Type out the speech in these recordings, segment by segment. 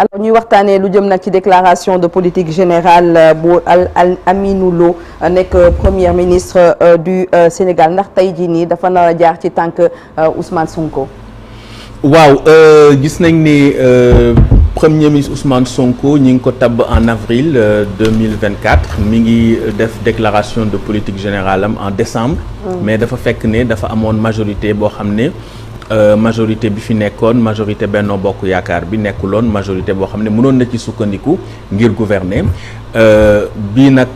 alors ñuy waxtaanee lu jëm nag ci déclaration de politique générale bu Aminou Lo nekk premier ministre du Sénégal ndax tey jii nii dafa nar a jaar ci tànk Ousmane Sonko. waaw gis nañ ni premier ministre Ousmane Sonko ñi ngi ko tabb en avril 2024 mi ngi def déclaration de politique générale am en décembre. mais dafa fekk ne dafa amoon majorité boo xam ne. majorité bi fi nekkoon majorité Benno Bokk Yaakaar bi nekkuloon majorité boo xam ne mënoon na ci sukkandiku ngir gouverner bii nag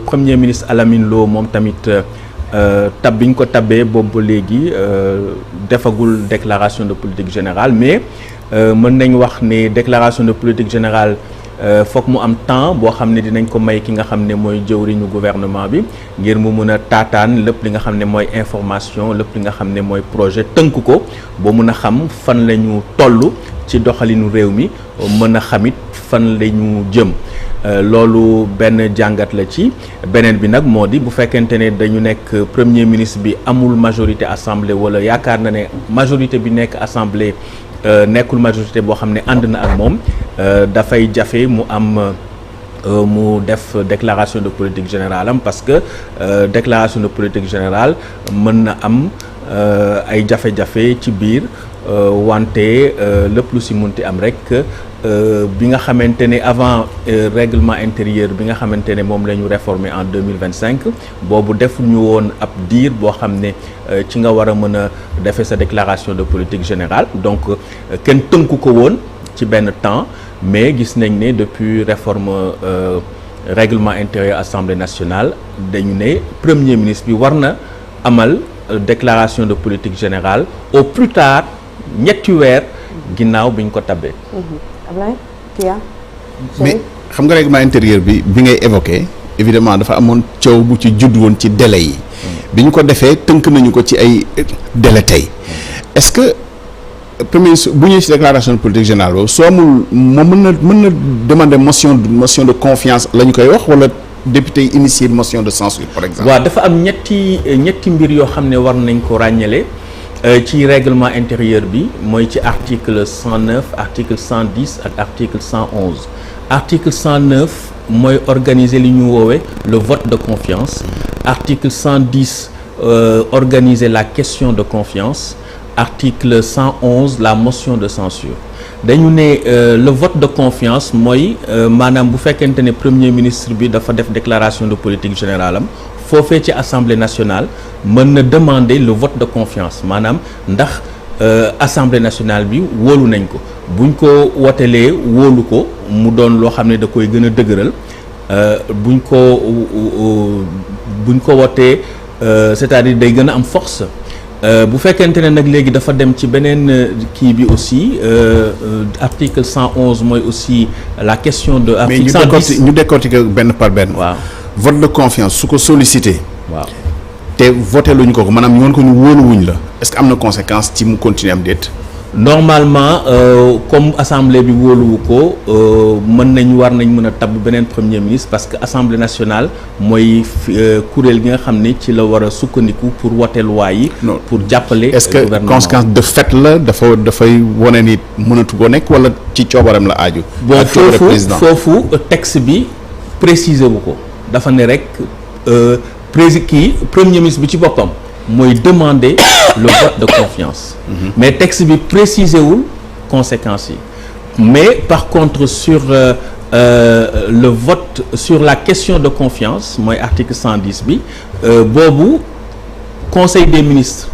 premier ministre Aminou Lo moom tamit tab bi ñu ko tabbee boobu ba léegi defagul déclaration de politique générale mais mën nañ wax ne déclaration de politique générale foog mu am temps boo xam ne dinañ ko may ki nga xam ne mooy jëwriñu gouvernement bi ngir mu mun a taataan lépp li nga xam ne mooy information lépp li nga xam ne mooy projet tënk ko ba mun a xam fan la ñu toll ci doxalinu réew mi mën a xamit fan la ñu jëm loolu benn jàngat la ci beneen bi nag moo di bu fekkente ne dañu nekk premier ministre bi amul majorité assemblée wala yaakaar na ne majorité bi nekk assemblée nekkul majorité boo xam ne ànd na ak moom dafay jafe mu am mu def déclaration de politique générale am parce que déclaration de politique générale mën na am ay jafe-jafe ci biir wante lépp lu si munti am rek bi nga xamante ne avant règlement intérieur bi nga xamante ne moom la ñu réformer en 2025 boobu defuñu woon ab diir boo xam ne ci nga war a mën a defee sa déclaration de politique générale donc kenn tënku ko woon ci benn temps mais gis nañ ne depuis réforme règlement intérieur Assemblée nationale dañu ne premier ministre bi war na amal déclaration de politique générale au plus tard ñetti weer ginnaaw bi ñu ko tabbee. Ablaye Kia. mais xam nga règlement intérieur bi ngay évoqué évidemment dafa amoon coow bu ci judd woon ci délai yi. bi ñu ko defee tënk nañu ko ci ay délai tey est-ce que premier ministre bu ñëwee ci déclaration de politique générale boobu soo amul moom mën na demander motion de confiance la ñu koy wax wala député yi initier motion de censure par exemple. waaw dafa am ñetti mbir yoo xam ne war nañ ko ràññale ci règlement intérieur bi mooy ci article 109 article 110 ak article 111 article 109 mooy organiser li ñu woowee le vote de confiance article 110 organiser la question de confiance article 111 la motion de censure dañu ne le vote de confiance mooy maanaam bu fekkente ne premier ministre bi dafa def déclaration de politique générale am foofee ci assemblée nationale mën na demander le vote de confiance maanaam ndax assemblée nationale bi wóolu nañ ko buñ ko wotelee wóolu ko mu doon loo xam ne da koy gën a dëgëral buñ ko wotee c'est-à-dire day gën a am force bu fekkente ne nag léegi dafa dem ci beneen kii bi aussi article 111 mooy aussi la question de article 110 ñu décortiquer benn par benn. waaw vote de confiance su ko sollicité. waaw te voté luñ ko maanaam ñu woon ko ñu wóoluwuñ la est-ce que am na conséquence ci mu continuer am déet. normalement comme assemblée bi wóoluwu ko war nañ mën a tabb beneen premier ministre parce que assemblée nationale mooy kuréel gi nga xam ne ci la war a sukkandiku pour wote loi yi. pour jàppale est-ce que conséquence de fait la dafay wane ni mënatu ko nekk wala ci coobaram la aaju. bon foofu texte bi préciser wu ko dafa ne rek premier ministre bi ci boppam. mooy demander le vote de confiance. mais texte bi préciser wul conséquences yi mais par contre sur le vote sur la question de confiance mooy article 110 bi boobu conseil des ministres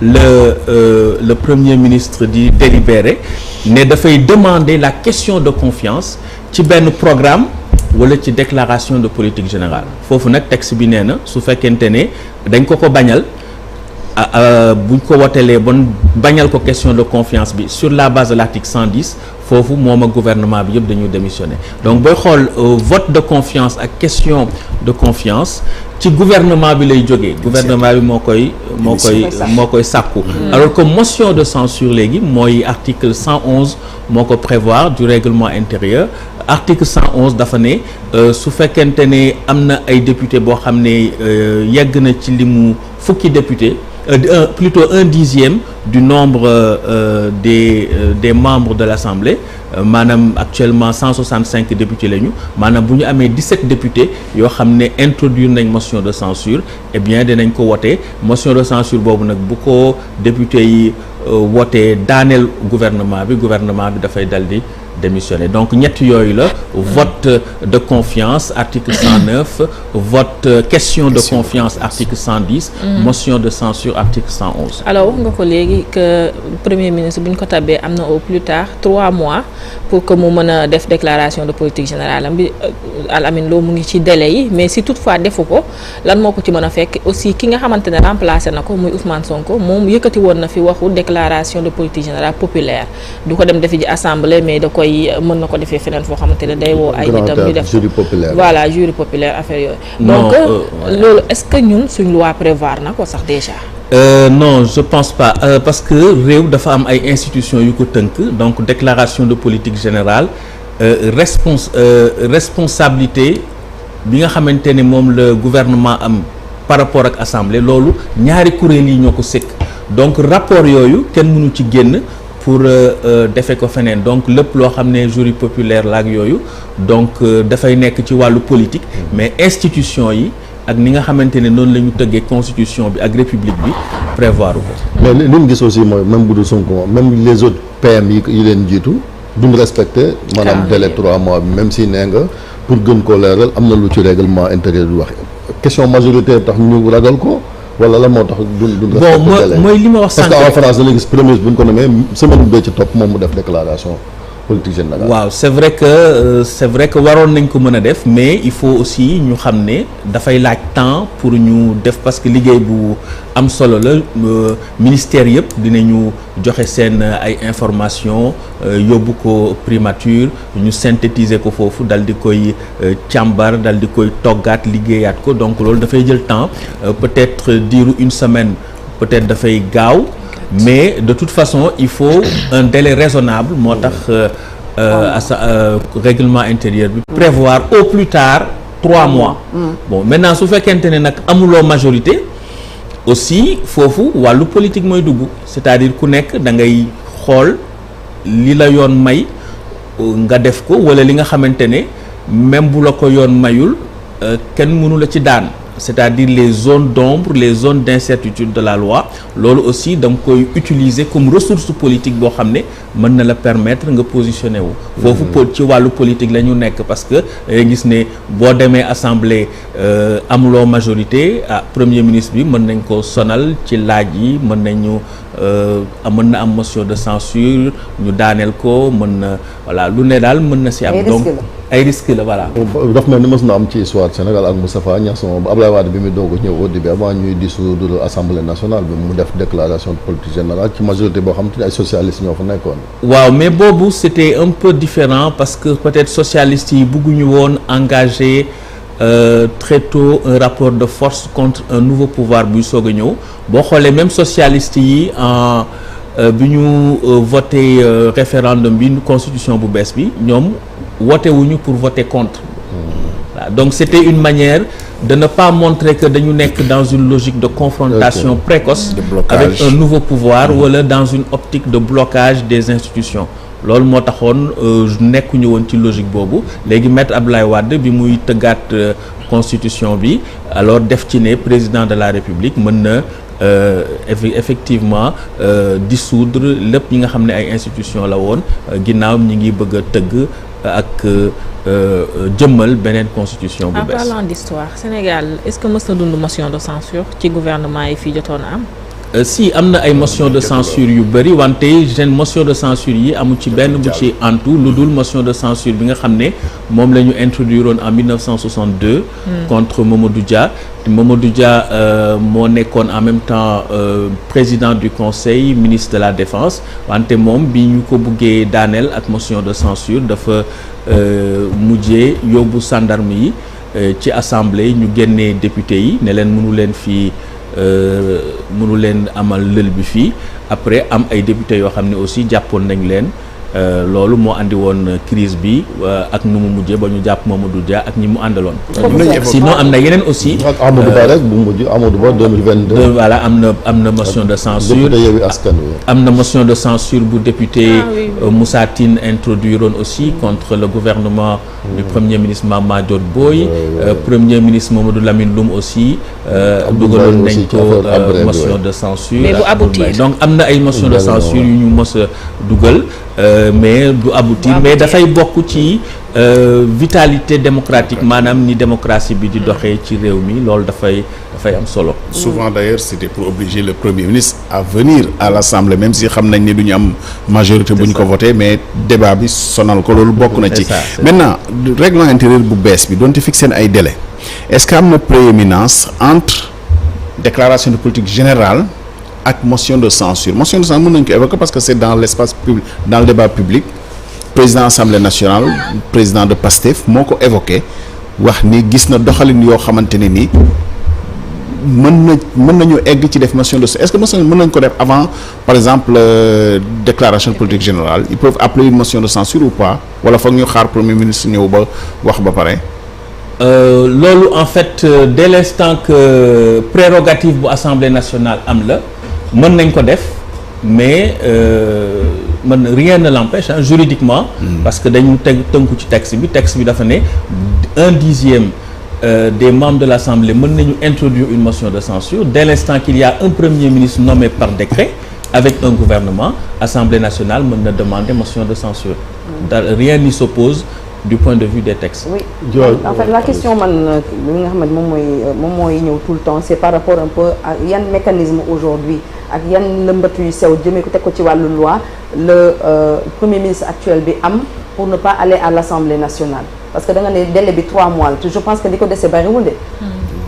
le premier ministre di délibéré ne dafay demander la question de confiance ci benn programme wala ci déclaration de politique générale foofu nag texte bi nee na su fekkente ne dañ ko bañal. buñ ko wotelee bon bañal ko question de confiance bi sur la base de l'article 110 foofu moom ak gouvernement bi yëpp dañu démissionner donc booy xool vote de confiance ak question de confiance ci gouvernement bi lay jógee gouvernement bi moo koy sàkku alors que motion de censure léegi mooy article 111 moo ko prévoir du règlement intérieur article 111 dafa ne su fekkente ne am na ay député boo xam ne yegg na ci limu fukki député plutôt 1/10 du nombre des membres de l'Assemblée maanaam actuellement 165 députés lañu maanaam bu ñu amee 17 députés yoo xam ne introduire nañ motion de censure eh bien dinañ ko wote motion de censure boobu nag bu ko députés yi wote daaneel gouvernement bi dafay daldi démissionner donc ñett yooyu la vote de confiance article 109 vote question de confiance article 110 motion de censure article 111 alors wax nga ko léegi que premier ministre bu ñu ko tabbee am na au plus tard 3 mois pour que mu mën a def déclaration de politique générale am bi Al Amine Lo mu ngi ci délai yi mais si toutefois defu ko lan moo ko ci mën a fekk aussi ki nga xamante ne remplacé na ko muy Ousmane Sonko moom yëkkati woon na fi waxu déclaration de politique générale populaire du ko dem defi ji assemblée mais da koy mën na ko defee feneen foo xamante ne day woo ay nitam ñu def jury populaire voilà jury populaire affaire yooyu donc loolu est-ce que ñun suñ loi prévoir na ko sax déjà non je pense pas parce que réew dafa am ay institutions yu ko tënk donc déclaration de politique générale responsabilité bi nga xamante ne moom le gouvernement am par rapport ak assemblée loolu ñaari kuréel yi ñoo ko sëkk donc rapport yooyu kenn mënu ci génn pour defee ko feneen donc lépp loo xam ne jury populaire la ak yooyu donc dafay nekk ci wàllu politique mais institution yi ak ni nga xamante ne noonu la ñu tëggee constitution bi ak république bi prévoir ko. mais li ñu gis aussi mooy même bu dul Sonko même les autres PM yi leen jiitu duñ respecté maanaam délai 3 mois bi même si nee nga pour gën koo leeral am na lu ci règlement intérieur bi wax question majoritaire tax ñu ragal ko wala la moo tax duñ respecté délai mooy li ma wax sànq parce que en France da ngay gis premier ministre bu ñu ko nommé semaine bee ci topp moom mu def déclaration politique générale. waaw c'est vrai que waroon nañ ko mën a def mais il faut aussi ñu xam ne dafay laaj temps pour ñu def parce que liggéey bu am solo la ministère yëpp dinañu joxe seen ay information yóbbu ko primature ñu synthétiser ko foofu dal di koy càmbar dal di koy toggaat liggéeyaat ko donc loolu dafay jël temps peut-être diiru une semaine peut-être dafay gaaw. mais de toute façon il faut un délai raisonnable moo tax règlement intérieur bi prévoir au plus tard 3 mois bon maintenant su fekkente ne nag amuloo majorité aussi foofu wàllu politique mooy dugg c'est-à-dire ku nekk da ngay xool li la yoon may nga def ko wala li nga xamante ne même bu la ko yoon mayul kenn mënu la ci daan c'est-à-dire les zones d'ombre les zones d'incertitude de la loi loolu aussi da nga koy utiliser comme ressource politique boo xam ne mën na la permettre nga positionner wu foofu ci wàllu politique la ñu nekk parce que gis ne boo demee assemblée amuloo majorité premier ministre bi mën nañ ko sonal ci laaj yi mën nañu mën na am motion de censure ñu daaneel ko mën na voilà lu ne daal mën na si am donc ay risques la voilà. daf mel ni mës na am ci histoire Sénégal ak Moustapha Niasse moom Abdoulaye Wade bi muy doog a ñëw au début avant ñuy dissoudre assemblée nationale bi mu def déclaration de politique générale ci majorité boo xam te ne ay socialistes ñoo fa nekkoon. waaw mais boobu c'était un peu différent parce que peut-être socialistes yi bëgguñu woon engagé très tôt un rapport de force contre un nouveau pouvoir buy soog a ñëw boo xoolee même socialistes yi en bi ñu voté référendum bi constitution bu bees bi ñoom voté wuñu pour voter contre. Voilà. Donc c'était une manière de ne pas montrer que dañu nekk dans une logique de confrontation précoce avec un nouveau pouvoir wala dans une optique de blocage des institutions loolu moo taxoon nekkuñu woon ci logique boobu léegi maître Abdoulaye Wade bi muy tëggaat constitution bi alors def ci ne président de la République mën na effectivement dissoudre lépp ñi nga xam ne ay institutions la woon ginnaaw ñi ngi bëgg a tëgg ak jëmmal beneen constitution bu bees. En parlant d'histoire Sénégal est-ce que mës na dund motion de censure ci gouvernement yi fii jotoon a am. si am na ay motion de censure yu bëri wante motion de censure yi amu ci benn bu ci antu lu dul motion de censure bi nga xam ne moom la ñu introduire woon en 1962 contre Mamadou Dia moo nekkoon en même temps président du conseil ministre de la défense wante moom bi ñu ko buggee daaneel ak motion de censure dafa mujjee yóbbu gendarme yi ci assemblée ñu génnee député yi ne leen mënu leen amal lël bi fii après am ay députés yoo xam ne aussi jàppoon nañ leen loolu moo andi woon crise bi ak nu mu mujjee ba ñu jàpp Mamadou Dia ak ñi mu àndaloon. sinon am na yeneen aussi. ak Amadou Ba rek bu mujj Amadou Ba 2022. voilà am na motion de censure. député Yewwi Askan Wi. am na motion de censure bu député Moussa Tine introduiroon aussi contre le gouvernement du premier ministre Mame Madior Boye. Premier ministre Mamadou Lamine Loum aussi. dugaloon nañ ko motion de censure. mais bu aboutir donc am na ay motion de censure yu ñu mos a dugal. mais du aboutir mais dafay bokk ci vitalité démocratique maanaam ni démocratie bi di doxee ci réew mi loolu dafay am solo. Souvent d'ailleurs c'était pour obliger le premier ministre à venir à l'Assemblée même si xam nañ ni du ñu am majorité bu ñu ko voté mais débat bi sonal ko loolu bokk na ci. Maintenant règlement intérieur bu bees bi doonte fixé ay délai est-ce que am na prééminence entre déclaration de politique générale ak motion de censure mën nañu ko évoquer parce que c'est dans l'espace public dans le débat public président Assemblée nationale président de PASTEF moo ko évoqué wax ni gis na doxalin yoo xamante ne ni mën nañu egg ci def motion de est-ce que motion mën nañu ko def avant par exemple déclaration de politique générale ils peuvent appeler une motion de censure ou pas wala foog ñu xaar premier ministre ñëw ba wax ba pare. loolu en fait dès l'instant que prérogative bu Assemblée nationale am la mën nañ ko def mais rien ne l'empêche juridiquement parce que dañu tënku ci texte bi dafa ne 1/10 des membres de l'Assemblée mën nañu introduire une motion de censure dès l'instant qu'il y a un premier ministre nommé par décret avec un gouvernement Assemblée nationale mën na demander motion de censure rien n'y s'oppose du point de vue des textes. Oui. En fait la question man li nga xamante moom mooy ñëw tout le temps c'est par rapport un peu à yan mécanisme aujourd'hui ak yan lëmbatu yu sew jëmee ko teg ko ci wàllu loi le premier ministre actuel bi am pour ne pas aller à l'Assemblée nationale parce que da nga ne délai bi 3 mois la je pense que li ko dese bariwul de.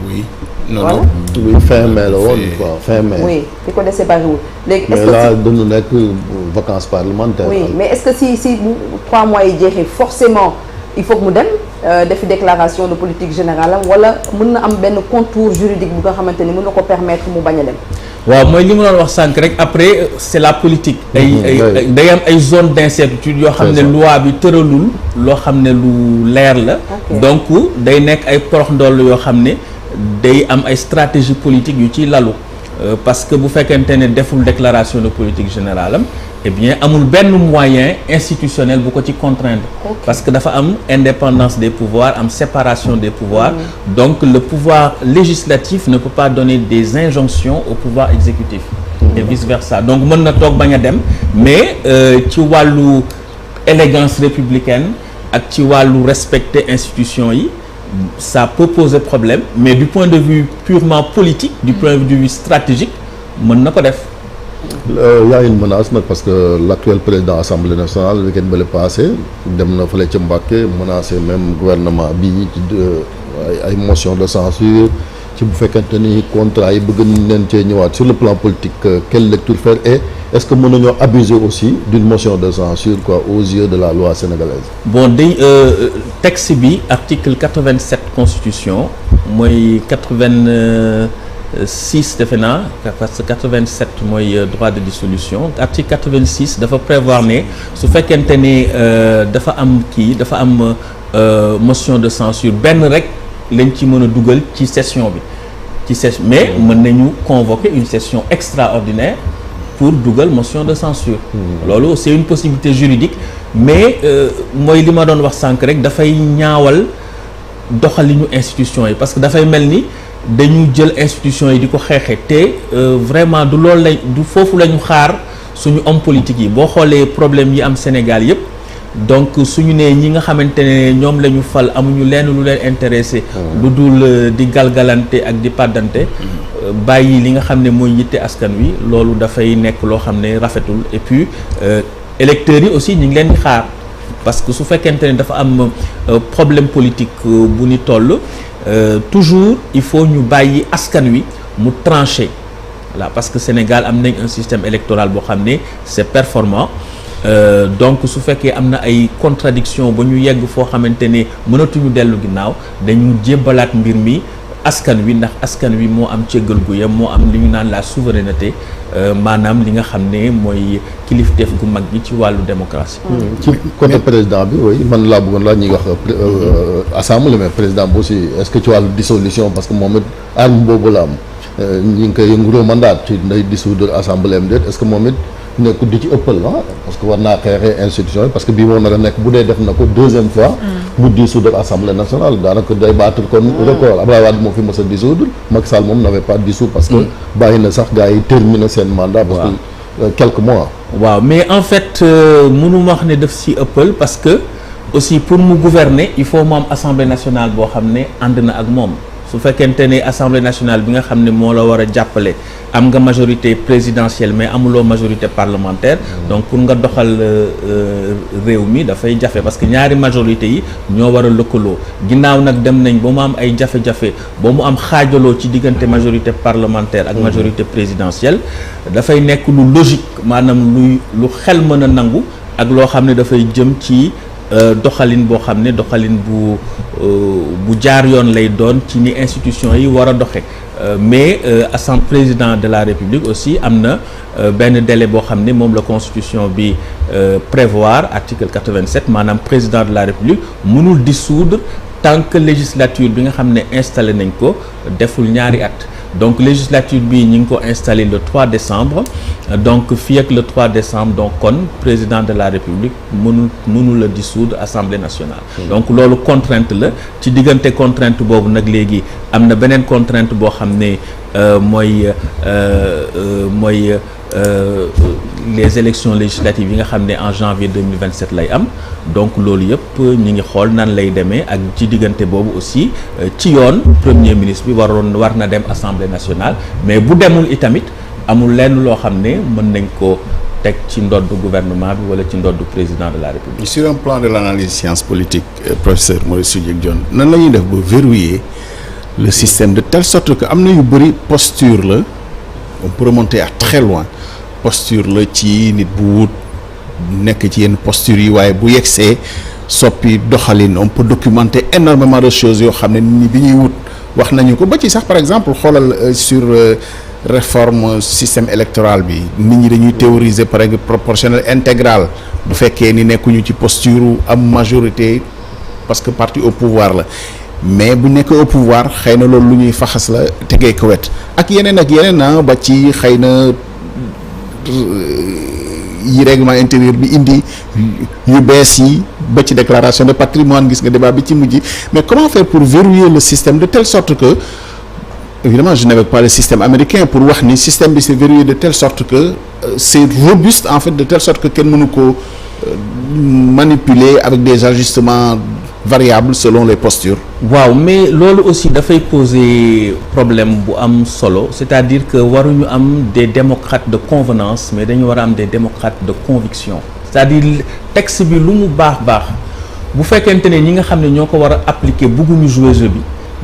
oui non voilà. non. oui fin mai la woon quoi fin mai. oui li ko dese bariwul. léegi est-ce mais que là dañu nekk vacances parlementaires. oui mais est-ce que si bu 3 mois yi jeexee forcément il faut que mu dem defi déclaration de politique générale am wala mën na am benn contour juridique bu nga xamante ni mën na ko permettre mu bañ a dem. waaw mooy li ma doon wax sànq rek après c'est la politique. day am ay zone d'incertitude yoo xam ne loi bi tëralul loo xam ne lu leer la. donc day nekk ay porox ndoll yoo xam ne day am ay stratégie politique yu ciy lalu. parce que bu fekkente ne deful déclaration de politique générale am eh bien amul benn moyen institutionnel bu ko ci contraindre parce que dafa am indépendance des pouvoirs am séparation des pouvoirs donc le pouvoir législatif ne peut pas donner des injonctions au pouvoir exécutif et vice versa donc mën na toog bañ a dem mais ci wàllu élégance républicaine ak ci wàllu respecter institutions yi ça peut poser problème mais du point de vue purement politique du point de vue stratégique mën na ko def. y a une menace nag parce que l'actuel président Assemblée nationale le week-end bële passé dem na fële ca Mbacké menacé même gouvernement bi ci ay motion de censure ci bu fekkente ni contrat yi bëgg nañ leen cee ñëwaat sur le plan politique quelle lecture faire et est-ce que mën nañoo abuser aussi d'une motion de censure quoi aux yeux de la loi sénégalaise. bon day texte bi article 87 constitution mooy 86 defe naa parce que 87 mooy droit de dissolution article 86 dafa prévoir ne su fekkente ne dafa am motion de censure benn rek lañ ci mën a dugal ci session bi mais mën nañu convoquer une session extraordinaire pour dugal motion de censure loolu c'est une possibilité juridique mais mooy li ma doon wax sànq rek dafay ñaawal doxalinu institution yi parce que dafay mel ni dañu jël institution yi di ko xeexee te vraiment du loolu du foofu la ñu xaar suñu homme politique yi boo xoolee problème yi am Sénégal yépp donc suñu nee ñi nga xamante ne ñoom la ñu fal amuñu lenn lu leen intéressé lu dul di galgalante ak di pàddante bàyyi li nga xam ne mooy yitte askan wi loolu dafay nekk loo xam ne rafetul et puis électeurs yi aussi ñu ngi leen di xaar parce que su fekkente ne dafa am problème politique bu ni toll toujours il faut ñu bàyyi askan wi mu trancher voilà parce que Sénégal am nañ un système électoral boo xam ne c'est performant donc su fekkee am na ay contradiction ba ñu yegg foo xamante ne mënatuñu dellu ginnaaw dañu jébbalaat mbir mi askan wi ndax askan wi moo am cëggal gu yam moo am li ñu naan la souveraineté maanaam li nga xam ne mooy kilifteef gu mag gi ci wàllu démocratie. ci côté président bi oui man laa bëggoon laa ñuy wax assemblée mais président bi aussi est-ce que ci wàllu dissolution parce que moom it arme boobu la am ñi ngi koy yënguroo mandat ci nday dissoudre assemblée am déet est-ce que moom it nekku di ci ëppal parce que war naa xeexee institution yi parce que bii moo nar a nekk bu dee def na ko deuxième fois mu dissoudre assemblée nationale daanaka day battre kon record Abdoulaye Wade moo fi mës a dissoudre Macky Sall moom n'avait pas dissous parce que bàyyi na sax gars yi terminer seen mandat parce que quelques mois waaw mais en fait mënu wax ne daf si ëppal parce que aussi pour mu gouverner il faut mu am assemblée nationale boo xam ne ànd na ak moom su fekkente ne assemblée nationale bi nga xam ne moo la war a jàppale am nga majorité présidentielle mais amuloo majorité parlementaire donc pour nga doxal réew mi dafay jafe parce que ñaari majorité yi ñoo war a lëkkaloo ginnaaw nag dem nañ ba mu am ay jafe-jafe ba mu am xaajaloo ci diggante majorité parlementaire ak majorité présidentielle dafay nekk lu logique maanaam lu xel mën a nangu ak loo xam ne dafay jëm ci doxalin boo xam ne doxalin bu jaar yoon lay doon ci ni institution yi war a doxe mais assemblée président de la République aussi am na benn délai boo xam ne moom la constitution bi prévoir article 87 maanaam président de la République mënul dissoudre tant que législature bi nga xam ne installé nañ ko deful ñaari at donc législature bi ñu ngi ko installé le 3 décembre donc fii ak le 3 décembre donc kon président de la République mënul a dissoudre Assemblée nationale donc loolu contrainte la ci diggante contrainte boobu nag léegi am na beneen contrainte boo xam ne mooy les élections législatives yi nga xam ne en janvier 2027 lay am donc loolu yëpp ñi ngi xool nan lay demee ak ci diggante boobu aussi ci yoon premier ministre bi war na dem Assemblée nationale mais bu demul itamit amul lenn loo xam ne mën nañ ko teg ci ndodd gouvernement bi wala ci ndodd président de la République. Sur un plan de l'analyse science politique professeur Maurice Soudieck Dione nan la ñuy def ba verrouiller le système de telle sorte que am na yu bëri posture la on peut remonter à très loin posture la ci nit bu wut nekk ci yenn posture yi waaye bu yegsee soppi doxalin on peut documenter énormément de choses yoo xam ne nit ñi bi ñuy wut wax nañu ko ba ci sax par exemple xoolal sur réforme système électoral bi nit ñi dañuy théoriser par exemple proportionnel intégral bu fekkee ni nekkuñu ci posture am majorité parce que parti au pouvoir la mais bu nekk au pouvoir xëy na loolu lu ñuy faxas la tegee ko wet ak yeneen ba ci xëy na yi règlement intérieur bi indi yu bees yi ba ci déclaration de patrimoine gis nga débat bi ci mujj mais comment faire pour verrouiller le système de telle sorte que évidemment je n'évoque pas le système américain pour wax ni système bi c'est verrouillé de telle sorte que c'est robuste en fait de telle sorte que kenn mënu ko manipuler avec des ajustements variables selon les postures. waaw mais loolu aussi dafay poser problème bu am solo c'est-à-dire que waruñu am des démocrates de convenance mais dañu war a am des démocrates de conviction c'est-à-dire texte bi lu mu baax bu fekkente ne ñi nga xam ne ñoo ko war a appliquer bëgguñu jouer jeu bi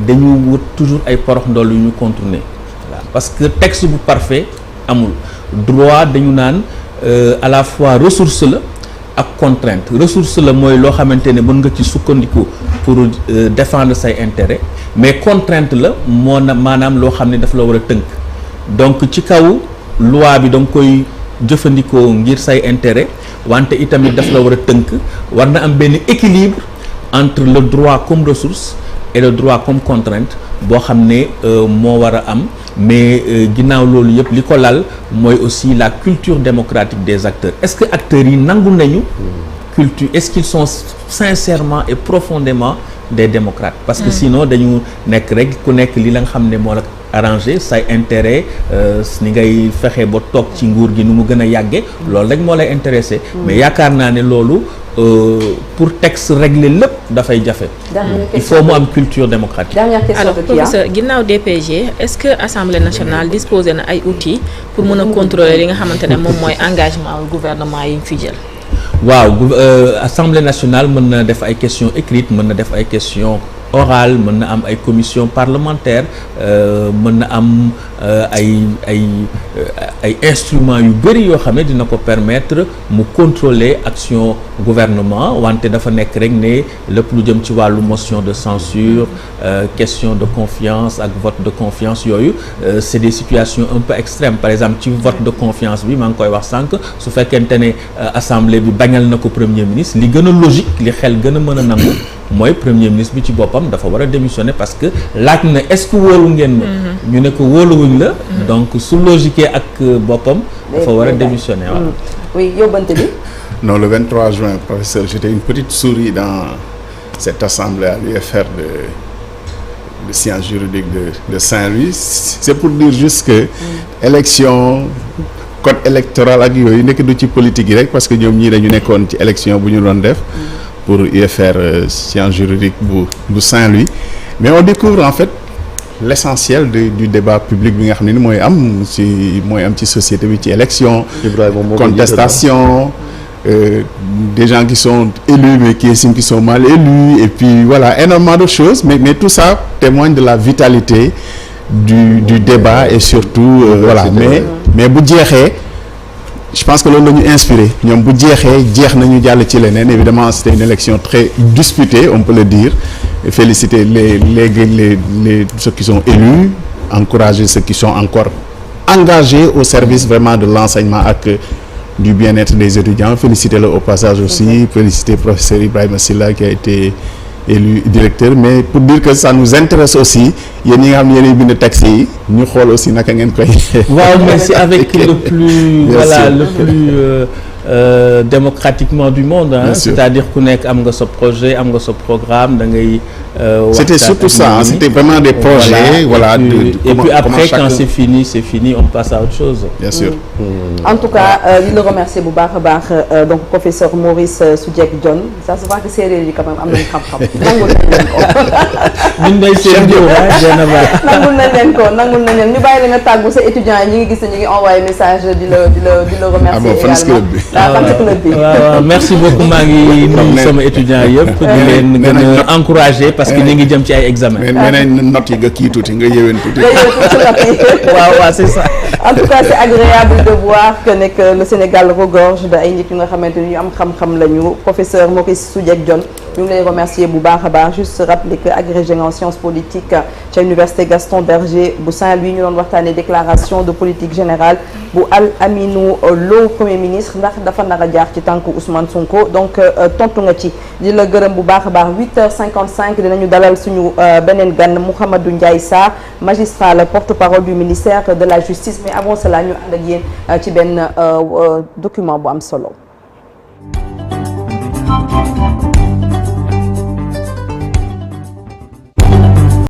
dañu wut toujours ay porox ndoll yu ñu contourner voilà parce que texte bu parfait amul droit dañu naan à la fois ressource la ak contrainte ressource la mooy loo xamante ne mën nga ci sukkandiku pour défendre say intérêt mais contrainte la maanaam loo xam ne daf la war a tënk donc ci kaw loi bi da nga koy jëfandikoo ngir say intérêt wante itamit daf la war a tënk war na am benn équilibre entre le droit comme ressource et le droit comme contrainte boo xam ne moo war a am mais ginnaaw loolu yëpp li ko lal mooy aussi la culture démocratique des acteurs est-ce que acteurs yi nangu nañu culture est-ce qu'ils sont sincèrement et profondément des démocrates parce que sinon dañu nekk rek ku nekk li la nga xam ne moo la arrangé say intérêt ni ngay fexe ba toog ci nguur gi nu mu gën a yàgge loolu rek moo lay intéressé mais yaakaar naa ne loolu pour texte régler lépp dafay jafe il faut mu am culture démocratique. Dernière question alors professeur ginnaaw DPG est-ce que Assemblée nationale disposé na ay outils pour mën a contrôler li nga xamante ne moom mooy engagement gouvernement yi ñu fi jël. waaw Assemblée nationale mën na def ay questions écrites mën na def ay questions orales mën na am ay commissions parlementaires mën na am ay instruments yu bëri yoo xam ne dina ko permettre mu contrôler action gouvernement wante dafa nekk rek ne lépp lu jëm ci wàllu motion de censure question de confiance ak vote de confiance yooyu c'est des situations un peu extrêmes par exemple ci vote de confiance bi maa ngi koy wax sànq su fekkente ne assemblée bi bañal na ko premier ministre li gën a logique li xel gën a mën a nangu mooy premier ministre bi ci boppam dafa war a démissionner parce que laaj na est-ce que wóolu ngeen ma ñu ne ko wóoluwuñ la donc su logique ak boppam dafa war a démissionner waaw. oui yóbbante bi. Non, le 23 juin, professeur, j'étais une petite souris dans cette assemblée à l'UFR de sciences juridiques de Saint-Louis. C'est pour dire juste que élection code électoral ak yooyu nekk du ci politique yi rek parce que ñoom ñii dañu nekkoon ci élection bu ñu doon def pour UFR sciences juridiques bu Saint-Louis. Mais on découvre en fait l'essentiel du débat public bi nga xam ne ni mooy am ci société bi ci élection, contestation. Des gens qui sont élus mais qui estiment qu'ils sont mal élus et puis voilà énormément de choses mais tout ça témoigne de la vitalité du débat et surtout voilà mais bu jeexee je pense que loolu la ñu inspiré ñoom bu jeex nañu jàll ci leneen évidemment c'était une élection très disputée on peut le dire et féliciter les ceux qui sont élus encourager ceux qui sont encore engagés au service vraiment de l'enseignement ak du bien-être des étudiants, féliciter-le au passage aussi, féliciter le professeur Ibrahima Silla qui a été élu directeur, mais pour dire que ça nous intéresse aussi, yéen ñi nga xam ne yéen a bind texte yi ñu xool aussi naka ngeen koy. waaw mais c'est avec le plus voilà le plus démocratiquement du monde hein, c'est-à-dire ku nekk am nga sa projet am nga sa programme da ngay. C'était surtout ça hein, c'était vraiment des projets voilà et puis après quand c'est fini on passe à autre chose. Bien sûr. En tout cas di la remercier bu baax a baax donc professeur Maurice Soudieck Dione ça se voit que séeréer yi quand même am nañu xam-xam nangul nañ leen ko. ñun day seen jiw nangul nañ leen ko ñu bàyyi la nga tàggu sa étudiants yi ñu ngi gis ne ñu ngi envoyé message di la remercier également. waaw merci beaucoup maa ngi nuyu sama étudiants yëpp di leen gën a encourager parce que ñu ngi jëm ci ay examen. mais nee nañ notes yi nga kii tuuti nga yéwén tuuti. waaw c'est ça. En tout cas c'est agréable de voir que le Sénégal regorge de ay nit yu nga xamante ni ñu am xam-xam lañu professeur Maurice Soudieck Dione ñu ngi lay remercier bu baax a baax juste rappeler que agrégé en sciences politiques ca université Gaston Berger bu Saint-Louis ñu doon waxtaanee déclaration de politique générale bu Al Aminou Lo premier ministre ndax dafa nar a jaar ci tànku Ousmane Sonko donc tontu nga ci di la gërëm bu baax a baax 8h55 dinañu dalal suñu beneen gan Mouhamadou Ndiaye Sarr magistrat la porte-parole du ministère de la justice mais avant cela ñu ànd ak yéen ci benn document bu am solo.